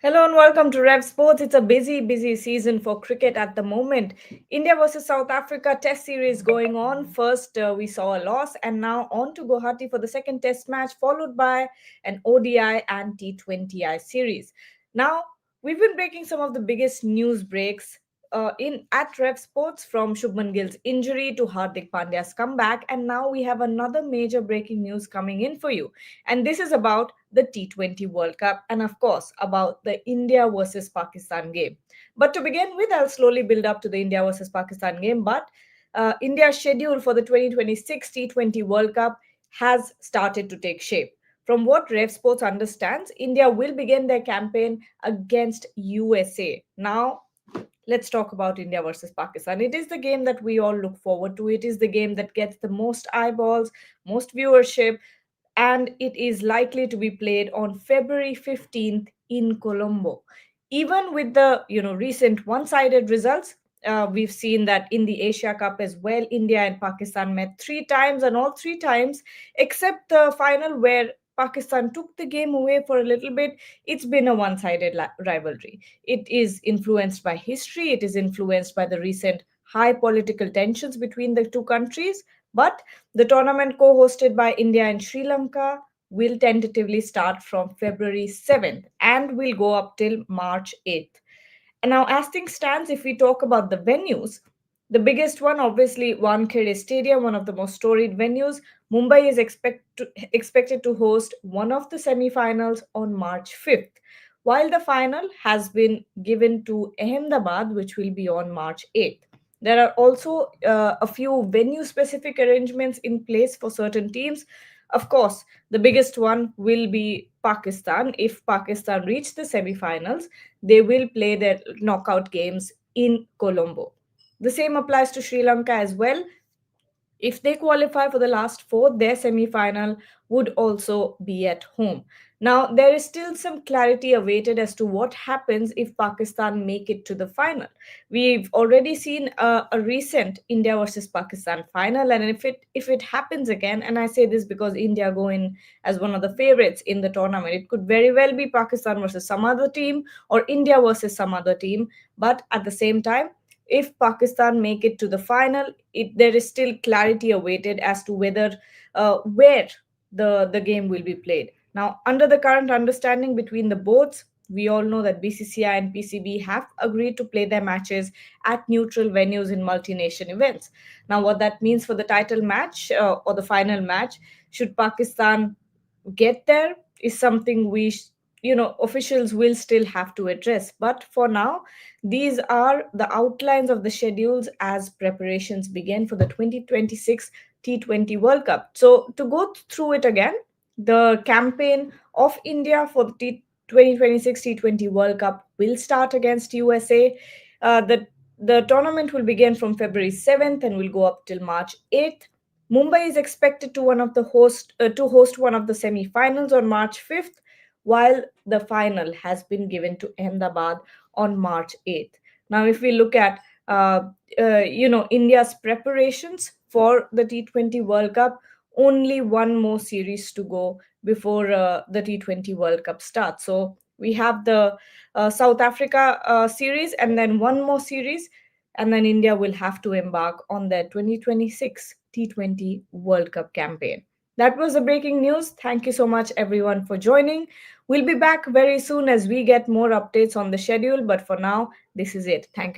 Hello and welcome to Rev Sports. It's a busy season for cricket at the moment. India versus South Africa Test series going on. First, we saw a loss, and now on to Guwahati for the second Test match, followed by an ODI and T20I series. Now, we've been breaking some of the biggest news breaks in at Rev Sports, from Shubman Gill's injury to Hardik Pandya's comeback, and now we have another major breaking news coming in for you. And this is about the T20 World Cup and, of course, about the India versus Pakistan game. But to begin with, I'll slowly build up to the India versus Pakistan game. But India's schedule for the 2026 T20 World Cup has started to take shape. From what Rev Sports understands, India will begin their campaign against USA. Now, let's talk about India versus Pakistan. It is the game that we all look forward to. It is the game that gets the most eyeballs, most viewership, and it is likely to be played on February 15th in Colombo. Even with the recent one-sided results, we've seen that in the Asia Cup as well, India and Pakistan met three times, and all three times, except the final where Pakistan took the game away for a little bit, it's been a one-sided rivalry. It is influenced by history. It is influenced by the recent high political tensions between the two countries. But the tournament, co hosted by India and Sri Lanka, will tentatively start from February 7th and will go up till March 8th. And now, as things stands, if we talk about the venues, the biggest one, obviously, Wankhede Stadium, one of the most storied venues. Mumbai is expected to host one of the semi-finals on March 5th, while the final has been given to Ahmedabad, which will be on March 8th. There are also a few venue-specific arrangements in place for certain teams. Of course, the biggest one will be Pakistan. If Pakistan reach the semi-finals, they will play their knockout games in Colombo. The same applies to Sri Lanka as well. If they qualify for the last four, their semi final would also be at home. Now, there is still some clarity awaited as to what happens if Pakistan make it to the final. We've already seen a recent India versus Pakistan final, and if it happens again, and I say this because India go in as one of the favorites in the tournament, it could very well be Pakistan versus some other team or India versus some other team. But at the same time, if Pakistan make it to the final, there is still clarity awaited as to where the game will be played. Now, under the current understanding between the boards, we all know that BCCI and PCB have agreed to play their matches at neutral venues in multi-nation events. Now, what that means for the title match or the final match, should Pakistan get there, is something officials will still have to address. But for now, these are the outlines of the schedules as preparations begin for the 2026 T20 World Cup. So to go through it again, the campaign of India for the 2026 T20 World Cup will start against USA. The tournament will begin from February 7th and will go up till March 8th. Mumbai is expected to host one of the semi-finals on March 5th, while the final has been given to Ahmedabad on March 8th. Now, if we look at India's preparations for the T20 World Cup, only one more series to go before the T20 World Cup starts. So we have the South Africa series, and then one more series, and then India will have to embark on their 2026 T20 World Cup campaign. That was the breaking news. Thank you so much, everyone, for joining. We'll be back very soon as we get more updates on the schedule. But for now, this is it. Thank you.